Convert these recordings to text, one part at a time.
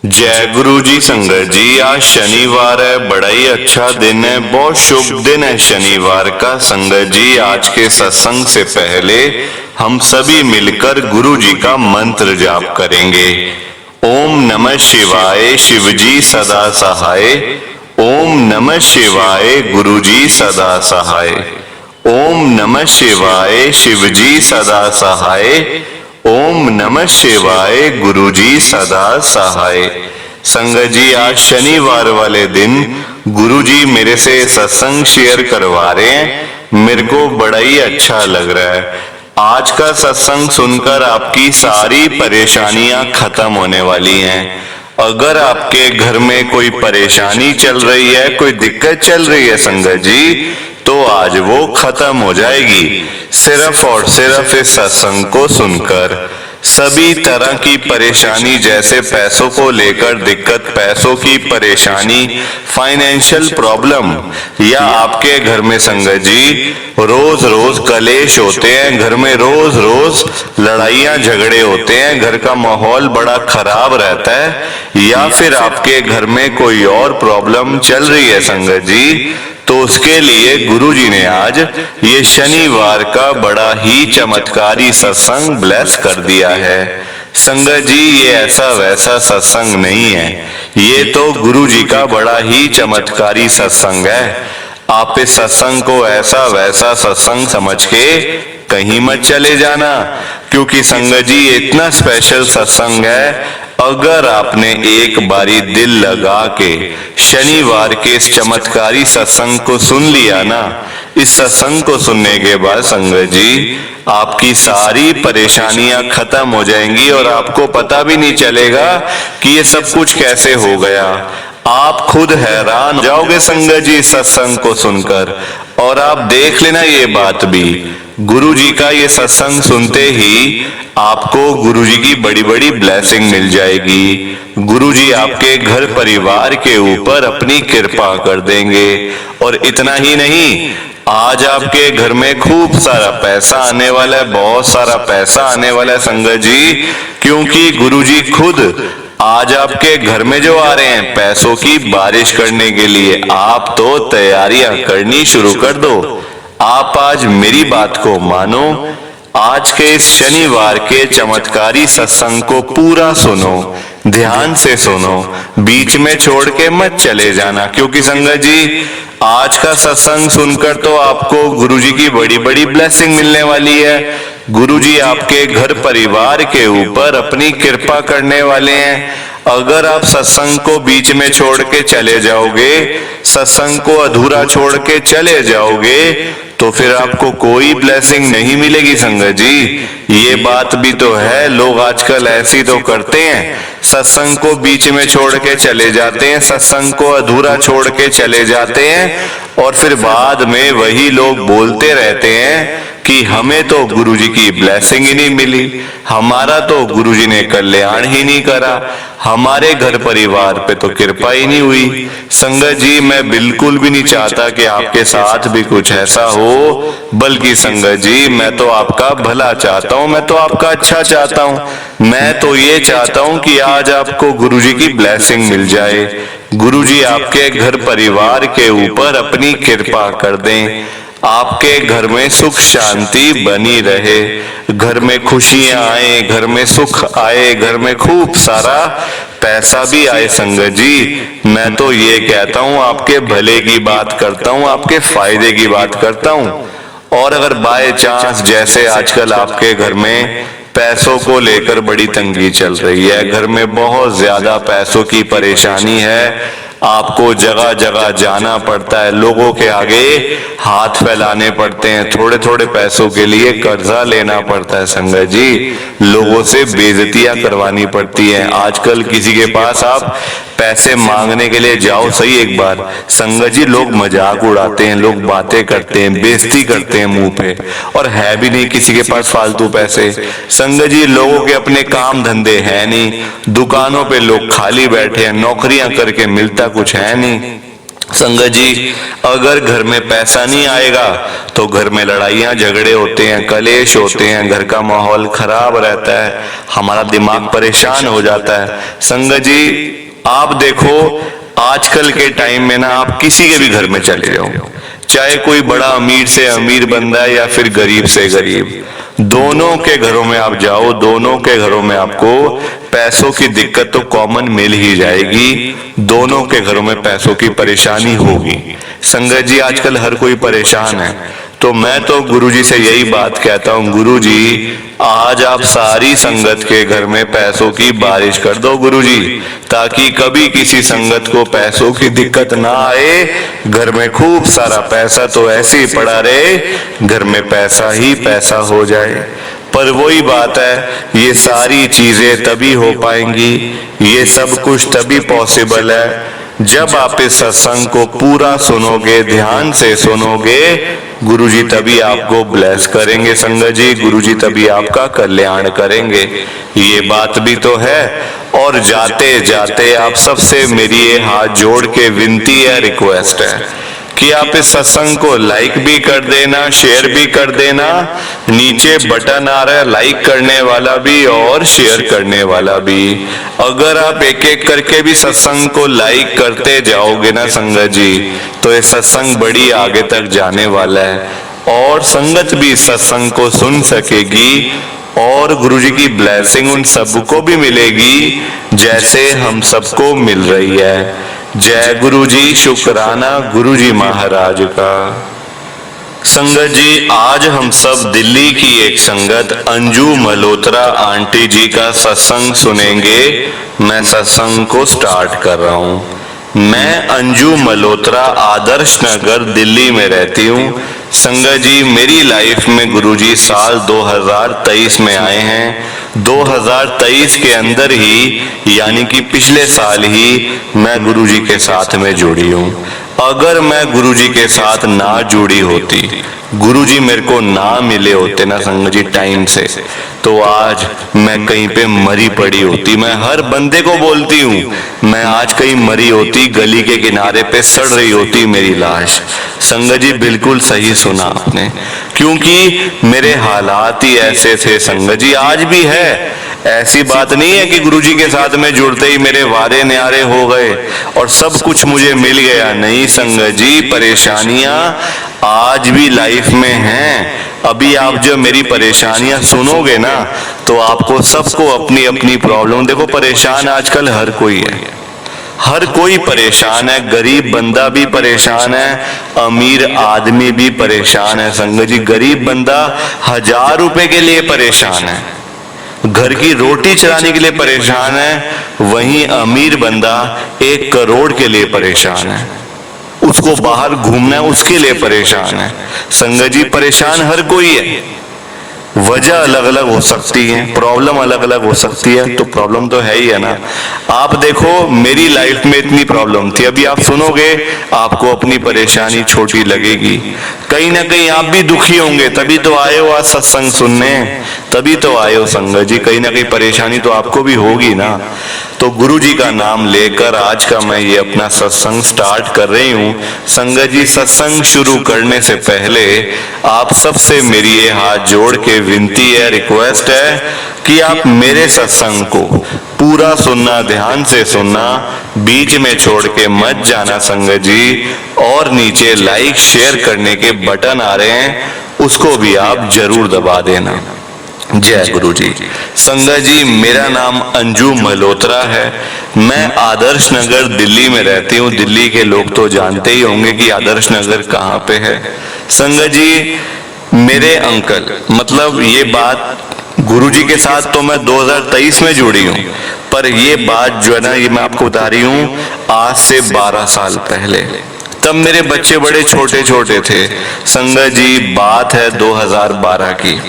जय गुरु जी। संगत जी, आज शनिवार है, बड़ा ही अच्छा दिन है, बहुत शुभ दिन है शनिवार का। संगत जी, आज के सत्संग से पहले हम सभी मिलकर गुरु जी का मंत्र जाप करेंगे। ओम नमः शिवाय, शिव जी सदा सहाय। ओम नमः शिवाय, गुरु जी सदा सहाय। ओम नमः शिवाय, शिव जी सदा सहाय। ओम नमः शिवाय, गुरु जी सदा सहाय। संगत जी, आज शनिवार वाले दिन गुरु जी मेरे से सत्संग शेयर करवा रहे हैं। मेरे को बड़ा ही अच्छा लग रहा है। आज का सत्संग सुनकर आपकी सारी परेशानियां खत्म होने वाली हैं। अगर आपके घर में कोई परेशानी चल रही है, कोई दिक्कत चल रही है संगत जी, तो आज वो खत्म हो जाएगी सिर्फ और सिर्फ इस सत्संग को सुनकर। सभी तरह की परेशानी, जैसे पैसों को लेकर दिक्कत, पैसों की परेशानी, फाइनेंशियल प्रॉब्लम, या आपके घर में संगत जी रोज रोज कलेश होते हैं, घर में रोज रोज लड़ाइयां झगड़े होते हैं, घर का माहौल बड़ा खराब रहता है, या फिर आपके घर में कोई और प्रॉब्लम चल रही है संगत जी, तो उसके लिए गुरु जी ने आज ये शनिवार का बड़ा ही चमत्कारी सत्संग ब्लेस कर दिया है। संगत जी, ये ऐसा वैसा सत्संग नहीं है, ये तो गुरु जी का बड़ा ही चमत्कारी सत्संग है। आप इस सत्संग को ऐसा वैसा सत्संग समझ के कहीं मत चले जाना, क्योंकि संगत जी ये इतना स्पेशल सत्संग है। अगर आपने एक बारी दिल लगा के शनिवार के इस चमत्कारी सत्संग को सुन लिया ना, इस सत्संग को सुनने के बाद संगत जी आपकी सारी परेशानियां खत्म हो जाएंगी और आपको पता भी नहीं चलेगा कि ये सब कुछ कैसे हो गया। आप खुद हैरान हो जाओगे संगत जी सत्संग को सुनकर। और आप देख लेना ये बात भी, गुरु जी का ये सत्संग सुनते ही आपको गुरु जी की बड़ी बड़ी ब्लेसिंग मिल जाएगी। गुरु जी आपके घर परिवार के ऊपर अपनी कृपा कर देंगे। और इतना ही नहीं, आज आपके घर में खूब सारा पैसा आने वाला है, बहुत सारा पैसा आने वाला है संगत जी, क्योंकि गुरु जी खुद आज आपके घर में जो आ रहे हैं पैसों की बारिश करने के लिए। आप तो तैयारियां करनी शुरू कर दो। आप आज मेरी बात को मानो, आज के इस शनिवार के चमत्कारी सत्संग को पूरा सुनो, ध्यान से सुनो, बीच में छोड़ के मत चले जाना, क्योंकि संगत जी आज का सत्संग सुनकर तो आपको गुरु जी की बड़ी बड़ी ब्लेसिंग मिलने वाली है। गुरु जी आपके घर परिवार के ऊपर अपनी कृपा करने वाले हैं। अगर आप सत्संग को बीच में छोड़ के चले जाओगे, सत्संग को अधूरा छोड़ के चले जाओगे, तो फिर आपको कोई ब्लेसिंग नहीं मिलेगी संगत जी। ये बात भी तो है, लोग आजकल ऐसी तो करते हैं, सत्संग को बीच में छोड़ के चले जाते हैं, सत्संग को अधूरा छोड़ के चले जाते हैं, और फिर बाद में वही लोग बोलते रहते हैं कि हमें तो गुरु जी की ब्लेसिंग ही नहीं मिली, हमारा तो गुरु जी ने कल्याण ही नहीं करा, हमारे घर परिवार पे तो कृपा ही नहीं हुई। संगत जी, मैं बिल्कुल भी नहीं चाहता कि आपके साथ भी कुछ ऐसा हो, बल्कि संगत जी मैं तो आपका भला चाहता हूँ, मैं तो आपका अच्छा चाहता हूँ। मैं तो ये चाहता हूँ कि आज आपको गुरु जी की ब्लेसिंग मिल जाए, गुरु जी आपके घर परिवार के ऊपर अपनी कृपा कर दें, आपके घर में सुख शांति बनी रहे, घर में खुशियां आए, घर में सुख आए, घर में खूब सारा पैसा भी आए। संगत जी मैं तो ये कहता हूँ, आपके भले की बात करता हूँ, आपके फायदे की बात करता हूँ। और अगर बाय चांस जैसे आजकल आपके घर में पैसों को लेकर बड़ी तंगी चल रही है, घर में बहुत ज्यादा पैसों की परेशानी है, आपको जगह जगह जाना पड़ता है, लोगों के आगे हाथ फैलाने पड़ते हैं, थोड़े थोड़े पैसों के लिए कर्जा लेना पड़ता है संगत जी, लोगों से बेइज्जतियां करवानी पड़ती हैं। आजकल किसी के पास आप पैसे मांगने के लिए जाओ सही एक बार, संगत जी लोग मजाक उड़ाते हैं, लोग बातें करते हैं, बेइज्जती करते हैं मुंह पे, और है भी नहीं किसी के पास फालतू पैसे। संगत जी लोगों के अपने काम धंधे हैं नहीं, दुकानों पे लोग खाली बैठे हैं, नौकरियां करके मिलता कुछ है नहीं, संगत जी, अगर घर में पैसा नहीं आएगा तो घर में लड़ाइयाँ झगड़े होते हैं, कलेश होते हैं, घर का माहौल खराब रहता है, हमारा दिमाग परेशान हो जाता है। संगत जी, आप देखो आजकल के टाइम में ना, आप किसी के भी घर में चले जाओ, चाहे कोई बड़ा अमीर से अमीर बंदा है या फिर गरीब से गरीब, दोनों के घरों में आप जाओ, दोनों के घरों में आपको पैसों की दिक्कत तो कॉमन मिल ही जाएगी, दोनों के घरों में पैसों की परेशानी होगी। संगत जी, आजकल हर कोई परेशान है, तो मैं तो गुरुजी से यही बात कहता हूँ, गुरुजी आज आप सारी संगत के घर में पैसों की बारिश कर दो गुरुजी, ताकि कभी किसी संगत को पैसों की दिक्कत ना आए, घर में खूब सारा पैसा तो ऐसे ही पड़ा रहे, घर में पैसा ही पैसा हो जाए। पर वही बात है, ये सारी चीजें तभी हो पाएंगी, ये सब कुछ तभी पॉसिबल है जब आप इस सत्संग को पूरा सुनोगे, ध्यान से सुनोगे। गुरुजी तभी आपको ब्लेस करेंगे संगत जी, गुरुजी तभी आपका कल्याण करेंगे, ये बात भी तो है। और जाते जाते आप सबसे मेरी ये हाथ जोड़ के विनती है, रिक्वेस्ट है कि आप इस सत्संग को लाइक भी कर देना, शेयर भी कर देना। नीचे बटन आ रहा है लाइक करने वाला भी और शेयर करने वाला भी। अगर आप एक एक करके भी सत्संग को लाइक करते जाओगे ना संगत जी, तो ये सत्संग बड़ी आगे तक जाने वाला है और संगत भी सत्संग को सुन सकेगी और गुरुजी की ब्लेसिंग उन सबको भी मिलेगी जैसे हम सबको मिल रही है। जय गुरुजी, शुक्राना गुरुजी महाराज का। संगत जी, आज हम सब दिल्ली की एक संगत अंजू मल्होत्रा आंटी जी का सत्संग सुनेंगे। मैं सत्संग को स्टार्ट कर रहा हूँ। मैं अंजू मल्होत्रा आदर्श नगर दिल्ली में रहती हूँ। संगत जी, मेरी लाइफ में गुरुजी साल 2023 में आए हैं। 2023 के अंदर ही, यानी कि पिछले साल ही मैं गुरुजी के साथ में जुड़ी हूँ। अगर मैं गुरुजी के साथ ना जुड़ी होती, गुरुजी मेरे को ना मिले होते ना संगत जी टाइम से, तो आज मैं कहीं पे मरी पड़ी होती। मैं हर बंदे को बोलती हूँ, मैं आज कहीं मरी होती, गली के किनारे पे सड़ रही होती मेरी लाश। संगत जी, बिल्कुल सही सुना आपने, क्योंकि मेरे हालात ही ऐसे थे संगत जी, आज भी है। ऐसी बात नहीं है कि गुरुजी के साथ में जुड़ते ही मेरे वारे न्यारे हो गए और सब कुछ मुझे मिल गया। नहीं संगत जी, परेशानियां आज भी लाइफ में हैं। अभी आप जो मेरी परेशानियां सुनोगे ना, तो आपको सबको अपनी अपनी प्रॉब्लम, देखो परेशान आजकल हर कोई है, हर कोई परेशान है। गरीब बंदा भी परेशान है, अमीर आदमी भी परेशान है। संगत जी, गरीब बंदा 1000 रुपए के लिए परेशान है, घर की रोटी चलाने के लिए परेशान है। वहीं अमीर बंदा 1 करोड़ के लिए परेशान है, उसको बाहर घूमना है उसके लिए परेशान है। संगत जी, परेशान हर कोई है, वजह अलग अलग हो सकती है, प्रॉब्लम अलग अलग हो सकती है, तो प्रॉब्लम तो है ही है ना। आप देखो मेरी लाइफ में इतनी प्रॉब्लम थी, अभी आप सुनोगे आपको अपनी परेशानी छोटी लगेगी। कहीं ना कहीं आप भी दुखी होंगे, तभी तो आए हो आज सत्संग सुनने, तभी तो आए हो संगत जी। कहीं ना कहीं परेशानी तो आपको भी होगी ना। तो गुरु जी का नाम लेकर आज का मैं ये अपना सत्संग स्टार्ट कर रही हूँ। संगत जी, सत्संग शुरू करने से पहले आप सबसे मेरी ये हाथ जोड़ के विनती है, रिक्वेस्ट है कि आप मेरे सत्संग को पूरा सुनना, ध्यान से सुनना, बीच में छोड़ के मत जाना संगत जी। और नीचे लाइक शेयर करने के बटन आ रहे हैं, उसको भी आप जरूर दबा देना। जय गुरु जी। संगत जी, मेरा नाम अंजू मल्होत्रा है, मैं आदर्श नगर दिल्ली में रहती हूँ। दिल्ली के लोग तो जानते ही होंगे कि आदर्श नगर कहाँ पे है। संगत जी, मेरे अंकल, मतलब ये बात गुरुजी के साथ तो मैं 2023 में जुड़ी हूँ, पर ये बात जो है ना, ये मैं आपको बता रही हूँ आज से 12 साल पहले। तब मेरे बच्चे बड़े छोटे छोटे थे। संगत जी, बात है 2012 की।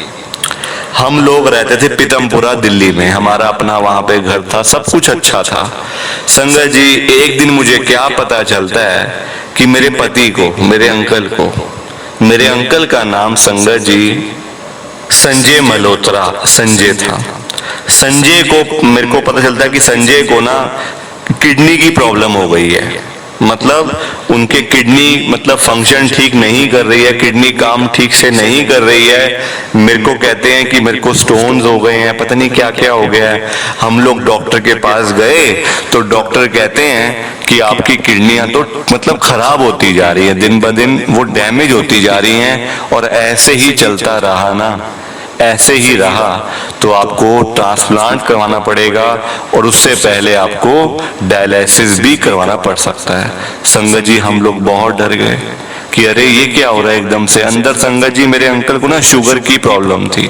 हम लोग रहते थे पीतमपुरा दिल्ली में, हमारा अपना वहां पे घर था, सब कुछ अच्छा था। संगत जी, एक दिन मुझे क्या पता चलता है कि मेरे पति को, मेरे अंकल का नाम संगत जी संजय मल्होत्रा, संजय था। संजय को, मेरे को पता चलता है कि संजय को ना किडनी की प्रॉब्लम हो गई है। मतलब उनके किडनी मतलब फंक्शन ठीक नहीं कर रही है, किडनी काम ठीक से नहीं कर रही है। मेरे को कहते हैं कि मेरे को स्टोन्स हो गए हैं, पता नहीं क्या क्या हो गया है। हम लोग डॉक्टर के पास गए तो डॉक्टर कहते हैं कि आपकी किडनियां तो मतलब खराब होती जा रही है, दिन ब दिन वो डैमेज होती जा रही हैं, और ऐसे ही चलता रहा ना, ऐसे ही रहा तो आपको ट्रांसप्लांट करवाना पड़ेगा, और उससे पहले आपको डायलिसिस भी करवाना पड़ सकता है। संगत जी हम लोग बहुत डर गए कि अरे ये क्या हो रहा है एकदम से। अंदर संगत जी मेरे अंकल को ना शुगर की प्रॉब्लम थी,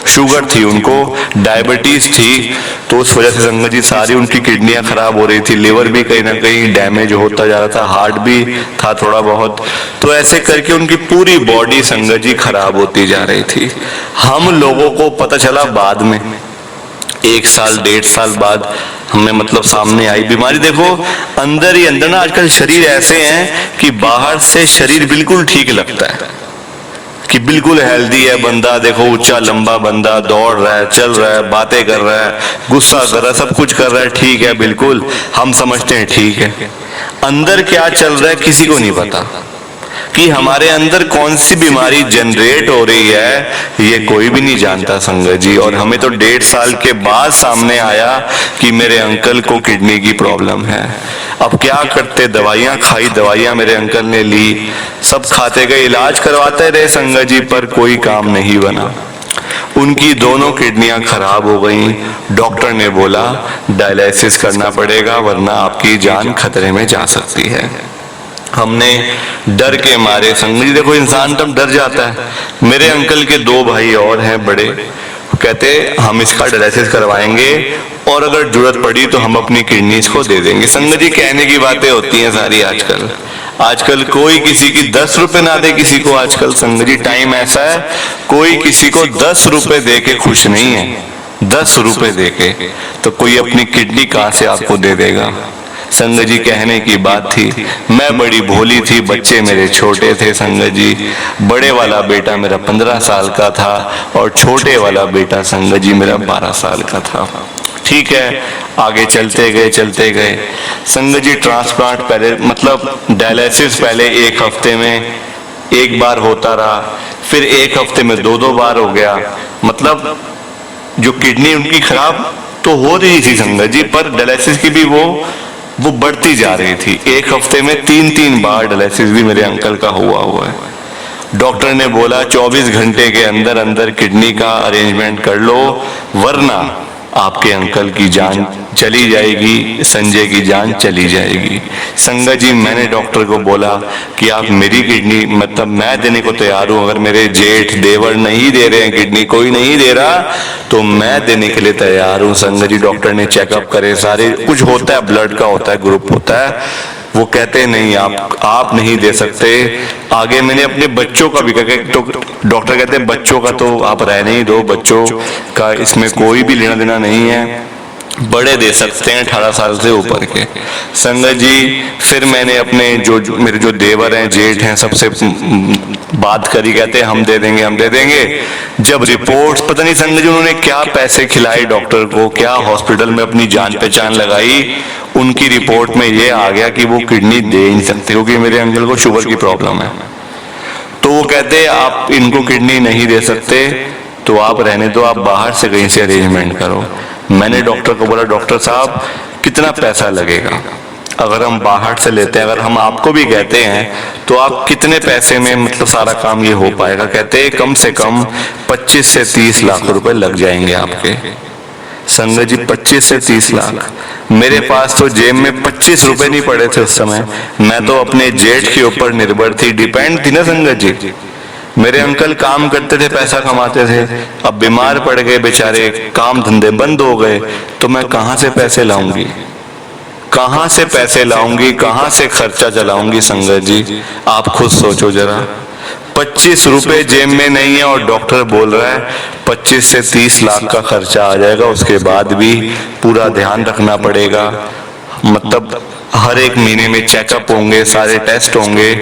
शुगर थी उनको, डायबिटीज थी, तो उस वजह से संगत जी सारी उनकी किडनियां खराब हो रही थी, लिवर भी कहीं ना कहीं डैमेज होता जा रहा था, हार्ट भी था थोड़ा बहुत, तो ऐसे करके उनकी पूरी बॉडी संगत जी खराब होती जा रही थी। हम लोगों को पता चला बाद में, 1 साल 1.5 साल बाद हमें मतलब सामने आई बीमारी। देखो अंदर ही अंदर ना आजकल शरीर ऐसे हैं कि बाहर से शरीर बिल्कुल ठीक लगता है कि बिल्कुल हेल्दी है बंदा, देखो ऊंचा लंबा बंदा, दौड़ रहा है, चल रहा है, बातें कर रहा है, गुस्सा कर रहा है, सब कुछ कर रहा है, ठीक है, बिल्कुल हम समझते हैं ठीक है। अंदर क्या चल रहा है किसी को नहीं पता, कि हमारे अंदर कौन सी बीमारी जनरेट हो रही है ये कोई भी नहीं जानता संगत जी। और हमें तो 1.5 साल के बाद सामने आया कि मेरे अंकल को किडनी की प्रॉब्लम है। अब क्या करते, दवाइयां खाई, दवाइयां मेरे अंकल ने ली, सब खाते गए, इलाज करवाते रहे संगत जी, पर कोई काम नहीं बना। उनकी दोनों किडनियां खराब हो गई। डॉक्टर ने बोला डायलिसिस करना पड़ेगा वरना आपकी जान खतरे में जा सकती है। हमने डर के मारे संगत जी, देखो इंसान तब डर जाता है। मेरे अंकल के 2 भाई और हैं बड़े, कहते हम इसका डायलिसिस करवाएंगे और अगर जरूरत पड़ी तो हम अपनी किडनीज को दे देंगे। संगत जी कहने की बातें होती हैं सारी आजकल, आजकल कोई किसी की 10 रुपए ना दे किसी को। आजकल संगत जी टाइम ऐसा है कोई किसी को 10 रुपए दे के खुश नहीं है, 10 रुपए दे के, तो कोई अपनी किडनी कहां से आपको दे देगा। संगत जी कहने की बात थी, मैं बड़ी भोली थी, बच्चे मेरे छोटे थे संगत जी, बड़े वाला बेटा मेरा 15 साल का था और छोटे वाला बेटा संगत जी मेरा 12 साल का था। ठीक है, आगे चलते गए संगत जी। ट्रांसप्लांट पहले मतलब डायलिसिस पहले 1 हफ्ते में 1 बार होता रहा, फिर 1 हफ्ते में 2-2 बार हो गया। मतलब जो किडनी उनकी खराब तो हो रही थी संगत जी, पर डायलिसिस की भी वो बढ़ती जा रही थी। 1 हफ्ते में 3-3 बार डायलिसिस भी मेरे अंकल का हुआ है। डॉक्टर ने बोला 24 घंटे के अंदर अंदर किडनी का अरेंजमेंट कर लो वरना आपके अंकल की जान चली जाएगी, संजय की जान चली जाएगी। संगत जी मैंने डॉक्टर को बोला कि आप मेरी किडनी मतलब मैं देने को तैयार हूं, अगर मेरे जेठ देवर नहीं दे रहे हैं किडनी, कोई नहीं दे रहा तो मैं देने के लिए तैयार हूं। संगत जी डॉक्टर ने चेकअप करे, सारे कुछ होता है, ब्लड का होता है, ग्रुप होता है, वो कहते नहीं आप नहीं दे सकते। आगे मैंने अपने बच्चों का भी कहा तो डॉक्टर कहते हैं बच्चों का तो आप रहने ही दो, बच्चों का इसमें कोई भी लेना देना नहीं है, बड़े दे सकते हैं 18 साल से ऊपर के। संगत जी फिर मैंने अपने मेरे जो देवर हैं, जेठ हैं, सबसे बात करी, कहते हैं हम दे देंगे। जब रिपोर्ट पता नहीं संगत जी उन्होंने क्या पैसे खिलाए डॉक्टर को, क्या हॉस्पिटल में अपनी जान पहचान लगाई, उनकी रिपोर्ट में ये आ गया कि वो किडनी दे ही नहीं सकते क्योंकि मेरे अंकल को शुगर की प्रॉब्लम है। तो वो कहते आप इनको किडनी नहीं दे सकते तो आप रहने दो, आप बाहर से कहीं से अरेंजमेंट करो। मैंने डॉक्टर को बोला डॉक्टर साहब कितना पैसा लगेगा अगर हम बाहर से लेते हैं, अगर हम आपको भी कहते हैं तो आप कितने पैसे में मतलब सारा काम ये हो पाएगा। कहते कम से कम 25 से 30 लाख रुपए लग जाएंगे आपके। संगत जी 25 से 30 लाख, मेरे पास तो जेब में 25 रुपए नहीं पड़े थे उस समय। मैं तो अपने जेठ के ऊपर निर्भर थी, डिपेंड थी ना संगत जी। मेरे अंकल काम करते थे, पैसा कमाते थे, अब बीमार पड़ गए बेचारे, काम धंधे बंद हो गए, तो मैं कहां से पैसे लाऊंगी, कहां से पैसे लाऊंगी, कहां से खर्चा चलाऊंगी। संगत जी आप खुद सोचो जरा, 25 रुपए जेब में नहीं है और डॉक्टर बोल रहा है 25 से 30 लाख का खर्चा आ जाएगा। उसके बाद भी पूरा ध्यान रखना पड़ेगा, मतलब हर एक महीने में चेकअप होंगे, सारे टेस्ट होंगे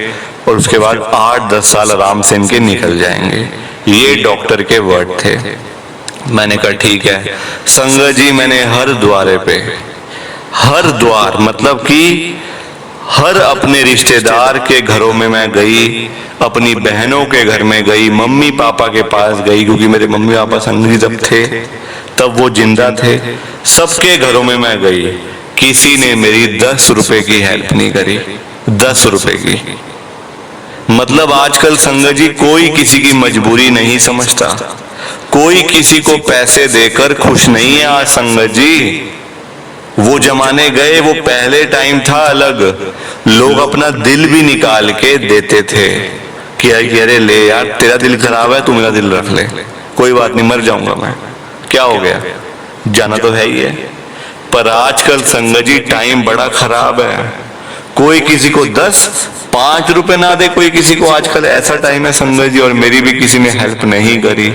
और उसके बाद 8-10 साल आराम से इनके निकल जाएंगे। ये डॉक्टर के वर्ड थे। मैंने कहा ठीक है। संगत जी मैंने हर द्वारे पे, हर द्वार मतलब कि हर अपने रिश्तेदार के घरों में मैं गई, अपनी बहनों के घर में गई, मम्मी पापा के पास गई, क्योंकि मेरे मम्मी पापा संगी जब थे तब वो जिंदा थे। सबके घरों में मैं गई, किसी ने मेरी 10 रुपए की हेल्प नहीं करी। 10 रुपए की मतलब आजकल संगत जी कोई किसी की मजबूरी नहीं समझता, कोई किसी को पैसे देकर खुश नहीं है आज संगत जी। वो जमाने गए, वो पहले टाइम था अलग। लोग अपना दिल भी निकाल के देते थे कि अरे ले यार, तेरा दिल खराब है, तू मेरा दिल रख ले, कोई बात नहीं, मर जाऊंगा मैं, क्या हो गया, जाना तो है ही है। पर आजकल संगत जी टाइम बड़ा खराब है, कोई किसी को 5 रुपए ना दे कोई किसी को। आजकल ऐसा टाइम है संगत जी, और मेरी भी किसी ने हेल्प नहीं करी।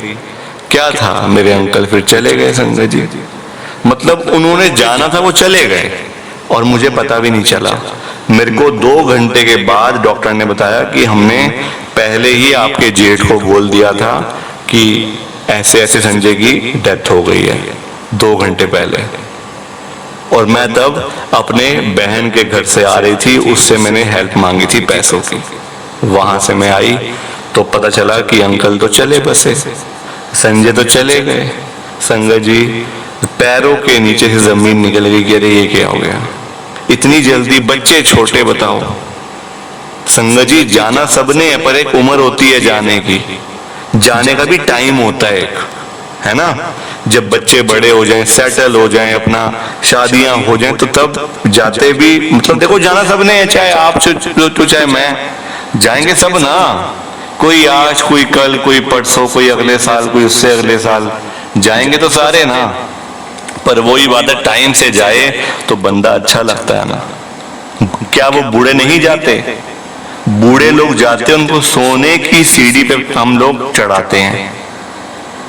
क्या था, मेरे अंकल फिर चले गए संगत जी। मतलब उन्होंने जाना था, वो चले गए और मुझे पता भी नहीं चला। मेरे को 2 घंटे के बाद डॉक्टर ने बताया कि हमने पहले ही आपके जेठ को बोल दिया था कि ऐसे ऐसे संजय की डेथ हो गई है, 2 घंटे पहले। और मैं तब अपने बहन के घर से आ रही थी, उससे मैंने हेल्प मांगी थी पैसों की। वहां से मैं आई तो पता चला कि अंकल तो चले बसे, संजय तो चले गए। संगत जी पैरों के नीचे से जमीन निकल गई कि अरे ये क्या हो गया, इतनी जल्दी, बच्चे छोटे, बताओ संगत जी। जाना सबने है, पर एक उम्र होती है जाने की, जाने का भी टाइम होता है एक, है ना। जब बच्चे बड़े हो जाएं, सेटल हो जाएं, अपना शादियां हो जाएं, तो तब जाते भी, मतलब देखो जाना सबने है, चाहे आप तो चाहे मैं, जाएंगे सब ना। कोई आज, कोई कल, कोई परसों, कोई अगले साल, कोई उससे अगले साल, जाएंगे तो सारे ना। पर वही बात है, टाइम से जाए तो बंदा अच्छा लगता है ना। क्या वो बूढ़े नहीं जाते? बूढ़े लोग जाते, उनको सोने की सीढ़ी पे हम लोग चढ़ाते हैं,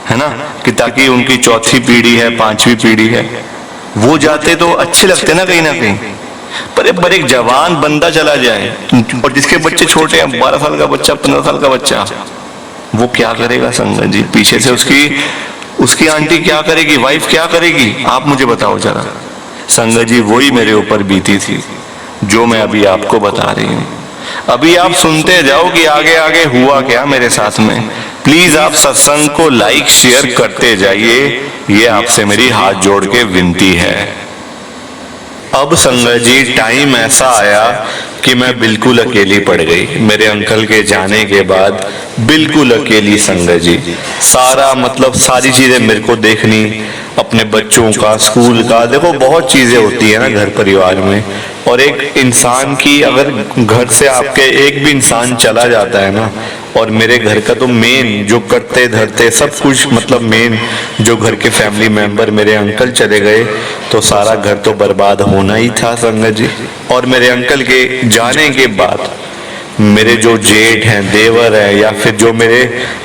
है ना, कि ताकि उनकी 4थी पीढ़ी है, 5वीं पीढ़ी है, वो जाते तो अच्छे लगते ना कहीं ना कहीं। पर एक जवान बंदा चला जाए, और जिसके बच्चे छोटे हैं, 12 साल का बच्चा, 15 साल का बच्चा, वो क्या करेगा संगत जी? पीछे से उसकी आंटी क्या करेगी, वाइफ क्या करेगी, आप मुझे बताओ जरा। संगत जी वही मेरे ऊपर बीती थी जो मैं अभी आपको बता रही हूँ। अभी आप सुनते जाओ कि आगे आगे हुआ क्या मेरे साथ में। प्लीज आप सत्संग को लाइक शेयर करते जाइए, ये आपसे मेरी हाथ जोड़ के विनती है। अब संगत जी टाइम ऐसा आया कि मैं बिल्कुल अकेली पड़ गई। मेरे अंकल के जाने के बाद बिल्कुल अकेली संगत जी। सारा मतलब सारी चीजें मेरे को देखनी, अपने बच्चों का, स्कूल का, देखो बहुत चीजें होती है ना घर परिवार में। और एक इंसान की अगर घर से आपके एक भी इंसान चला जाता है ना, और मेरे घर का तो मेन जो करते धरते सब कुछ, मतलब मेन जो घर के फैमिली मेंबर मेरे अंकल चले गए, तो सारा घर तो बर्बाद होना ही था संगत जी। और मेरे अंकल के जाने के बाद मेरे जो जेठ हैं, देवर हैं, या फिर जो मेरे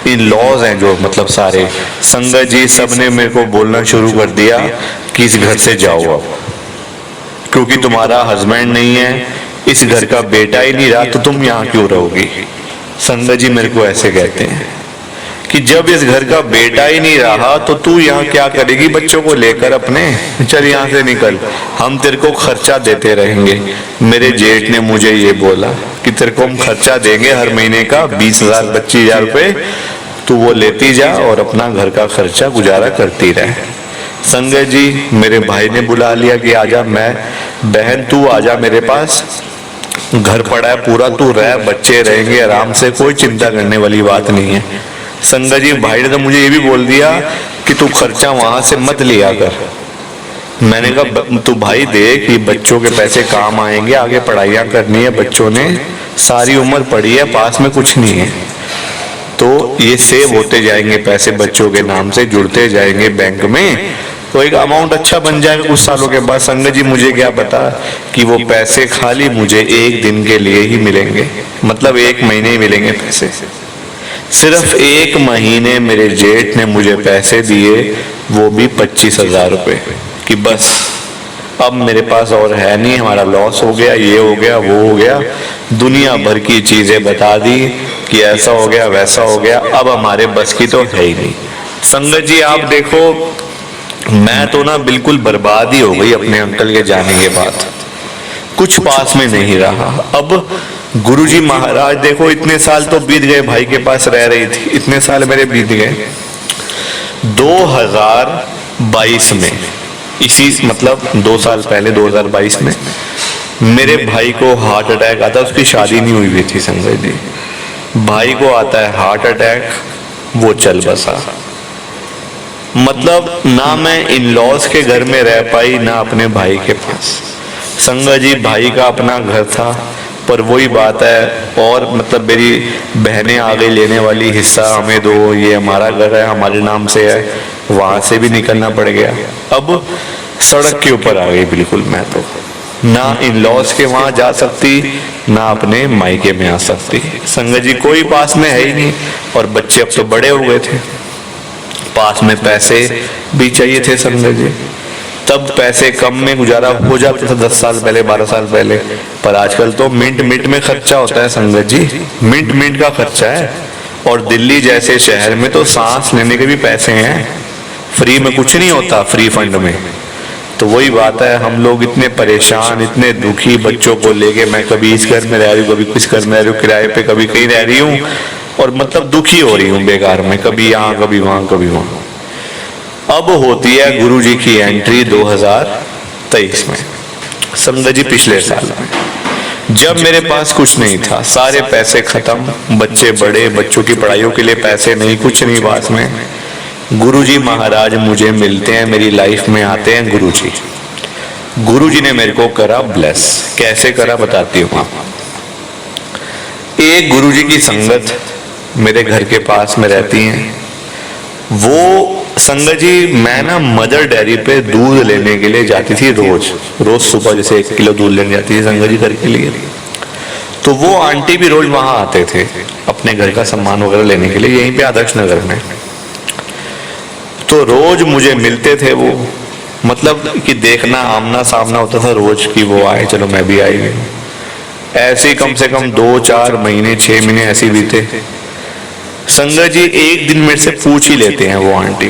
इन लॉज हैं, जो मतलब सारे संगत जी, सबने मेरे को बोलना शुरू कर दिया कि इस घर से जाओ अब, क्योंकि तुम्हारा हस्बैंड नहीं है, इस घर का बेटा ही नहीं रहा, तो तुम यहाँ क्यों रहोगी। संगत जी मेरे को ऐसे कहते हैं कि जब इस घर का बेटा ही नहीं रहा तो तू यहाँ क्या करेगी बच्चों को लेकर अपने, चल यहाँ से निकल, हम तेरे को खर्चा देते रहेंगे। मेरे जेठ ने मुझे ये बोला कि तेरे को हम खर्चा देंगे हर महीने का 20,000 25,000 रुपए, तू वो लेती जा और अपना घर का खर्चा गुजारा करती रहे। संगत जी मेरे भाई ने बुला लिया कि आजा, मैं बहन तू आजा मेरे पास, घर पड़ा है पूरा, तू रह, बच्चे रहेंगे आराम से, कोई चिंता करने वाली बात नहीं है। संगत जी भाई ने तो मुझे ये भी बोल दिया कि तू खर्चा वहां से मत लिया कर। मैंने कहा तू भाई देख, ये बच्चों के पैसे काम आएंगे, आगे पढ़ाइयाँ करनी है, बच्चों ने सारी उम्र पढ़ी है, पास में कुछ नहीं है, तो ये सेव होते जाएंगे पैसे, बच्चों के नाम से जुड़ते जाएंगे बैंक में, तो एक अमाउंट अच्छा बन जाएगा कुछ सालों के बाद। संगत जी मुझे क्या पता कि वो पैसे खाली मुझे 1 दिन के लिए ही मिलेंगे, मतलब 1 महीने ही मिलेंगे पैसे। सिर्फ 1 महीने मेरे जेठ ने मुझे पैसे दिए, वो भी 25,000 रुपए, कि बस अब मेरे पास और है नहीं, हमारा लॉस हो गया, ये हो गया, वो हो गया, दुनिया भर की चीजें बता दी कि ऐसा हो गया, वैसा हो गया, अब हमारे बस की तो है ही नहीं। संगत जी आप देखो, मैं तो ना बिल्कुल बर्बाद ही हो गई अपने अंकल के जाने के बाद। कुछ पास में नहीं रहा। अब गुरुजी महाराज देखो, इतने साल तो बीत गए, भाई के पास रह रही थी, इतने साल मेरे बीत गए। 2022 में, इसी मतलब 2 साल पहले 2022 में मेरे भाई को हार्ट अटैक आता। उसकी शादी नहीं हुई थी संगत जी। भाई को आता है हार्ट अटैक, वो चल बसा। मतलब ना मैं इन लॉज के घर में रह पाई, ना अपने भाई के पास। संगत जी भाई का अपना घर था, पर वही बात है, और मतलब मेरी बहनें आ गई लेने वाली, हिस्सा हमें दो, ये हमारा घर है, हमारे नाम से है, वहां से भी निकलना पड़ गया। अब सड़क के ऊपर आ गई बिल्कुल मैं तो, ना इन लॉज के वहां जा सकती, ना अपने मायके में आ सकती। संगत जी कोई पास में है ही नहीं, और बच्चे अब तो बड़े हो गए थे, पास में पैसे भी चाहिए थे संगत जी। तब पैसे कम में गुजारा हो जाता था 10 साल पहले, 12 साल पहले, पर आजकल तो मिनट में खर्चा होता है संगत जी, मिनट का खर्चा है। और दिल्ली जैसे शहर में तो सांस लेने के भी पैसे हैं, फ्री में कुछ नहीं होता, फ्री फंड में। तो वही बात है, हम लोग इतने परेशान, इतने दुखी बच्चों को लेके, मैं कभी इस घर में रह रही हूँ, कभी किस घर में रह रही हूँ, किराए पे, कभी कहीं रह रही हूँ, और मतलब दुखी हो रही हूँ बेकार में, कभी यहाँ कभी वहां कभी वहां। अब होती है गुरुजी की एंट्री 2023 में संगत जी, पिछले साल में, जब मेरे पास कुछ नहीं था, सारे पैसे खत्म, बच्चे बड़े, बच्चों की पढ़ाइयों के लिए पैसे नहीं, कुछ नहीं पास में। गुरुजी महाराज मुझे मिलते हैं, मेरी लाइफ में आते हैं गुरुजी। गुरुजी ने मेरे को करा ब्लेस। कैसे करा बताती हूँ आपको। एक गुरुजी की संगत मेरे घर के पास में रहती हैं। वो संगत जी, मैं ना मदर डेयरी पे दूध लेने के लिए जाती थी रोज सुबह, जैसे 1 किलो दूध लेने जाती थी संगत जी घर के लिए। तो वो आंटी भी रोज वहां आते थे अपने घर का सामान वगैरह लेने के लिए, यहीं पे आदर्श नगर में। तो रोज मुझे मिलते थे वो, मतलब कि देखना आमना सामना होता था रोज की, वो आए, चलो मैं भी आई। ऐसे ही कम से कम 2-4 महीने, 6 महीने ऐसे बीते। संगत जी एक दिन मेरे से पूछ ही लेते हैं वो आंटी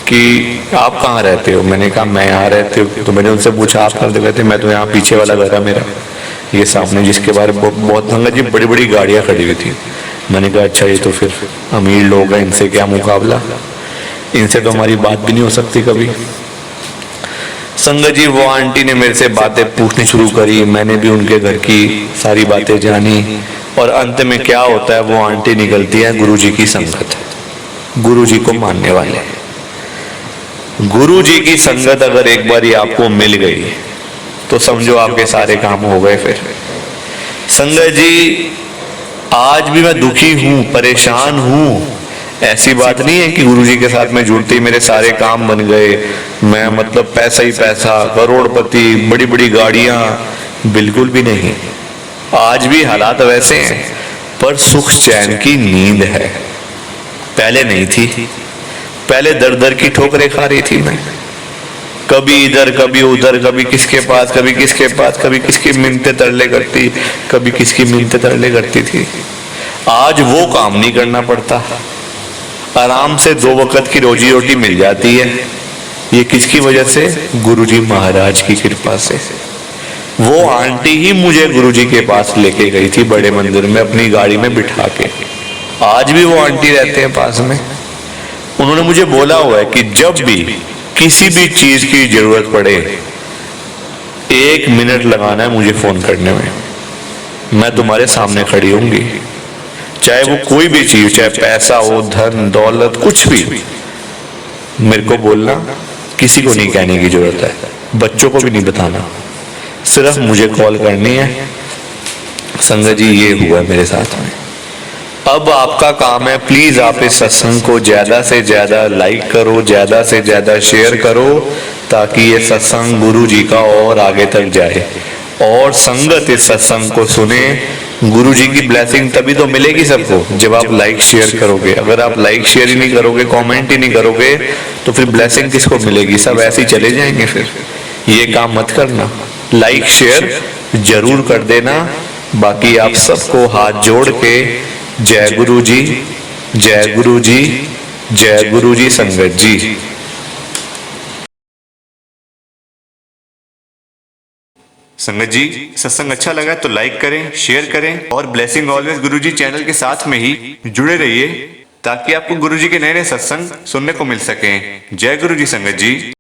कि आप कहाँ रहते हो। मैंने कहा मैं यहाँ रहती हूँ। तो मैंने उनसे पूछा आप कहाँ रहते? मैं तो यहाँ पीछे वाला घर है मेरा, ये सामने, जिसके बारे में बहुत संगत जी बड़ी बड़ी गाड़ियाँ खड़ी हुई थी। मैंने कहा अच्छा, ये तो फिर अमीर लोग हैं, इनसे क्या मुकाबला, इनसे तो हमारी बात भी नहीं हो सकती कभी। संगत जी वो आंटी ने मेरे से बातें पूछनी शुरू करी, मैंने भी उनके घर की सारी बातें जानी, और अंत में क्या होता है, वो आंटी निकलती है गुरुजी की संगत, गुरुजी को मानने वाले। गुरुजी की संगत अगर एक बार आपको मिल गई तो समझो आपके सारे काम हो गए। फिर संगत जी आज भी मैं दुखी हूं, परेशान हूं, ऐसी बात नहीं है कि गुरुजी के साथ में जुड़ते ही मेरे सारे काम बन गए, मैं मतलब पैसा ही पैसा, करोड़पति, बड़ी बड़ी गाड़ियां, बिल्कुल भी नहीं। आज भी हालात वैसे हैं, पर सुख चैन की नींद है, पहले नहीं थी। पहले दर दर की ठोकरें खा रही थी मैं, कभी इधर कभी उधर, कभी किसके पास कभी किसके पास, कभी किसकी मिन्नतें तरले करती, कभी किसकी मिन्नतें तरले करती थी। आज वो काम नहीं करना पड़ता, आराम से 2 वक्त की रोजी रोटी मिल जाती है। ये किसकी वजह से? गुरुजी महाराज की कृपा से। वो आंटी ही मुझे गुरुजी के पास लेके गई थी, बड़े मंदिर में अपनी गाड़ी में बिठा के। आज भी वो आंटी रहते हैं पास में। उन्होंने मुझे बोला हुआ है कि जब भी किसी भी चीज की जरूरत पड़े, 1 मिनट लगाना है मुझे फोन करने में, मैं तुम्हारे सामने खड़ी होंगी। चाहे वो कोई भी चीज, चाहे पैसा हो, धन दौलत, कुछ भी, मेरे को बोलना, किसी को नहीं कहने की जरूरत है, बच्चों को भी नहीं बताना, सिर्फ मुझे कॉल करनी है। संगत जी ये हुआ मेरे साथ में। अब आपका काम है, प्लीज आप इस सत्संग को ज्यादा से ज्यादा लाइक करो, ज्यादा से ज्यादा शेयर करो, ताकि ये सत्संग गुरु जी का और आगे तक जाए, और संगत इस सत्संग को सुने। गुरु जी की ब्लेसिंग तभी तो मिलेगी सबको जब आप लाइक शेयर करोगे। अगर आप लाइक शेयर ही नहीं करोगे, कमेंट ही नहीं करोगे, तो फिर ब्लेसिंग किसको मिलेगी? सब ऐसे ही चले जाएंगे। फिर ये काम मत करना, लाइक शेयर जरूर कर देना। बाकी आप सबको हाथ जोड़ के जय गुरु जी, जय गुरु जी, जय गुरु जी संगत जी। संगत जी, सत्संग अच्छा लगा तो लाइक करें, शेयर करें और ब्लेसिंग ऑलवेज गुरुजी चैनल के साथ में ही जुड़े रहिए ताकि आपको गुरुजी के नए नए सत्संग सुनने को मिल सकें। जय गुरुजी संगत जी।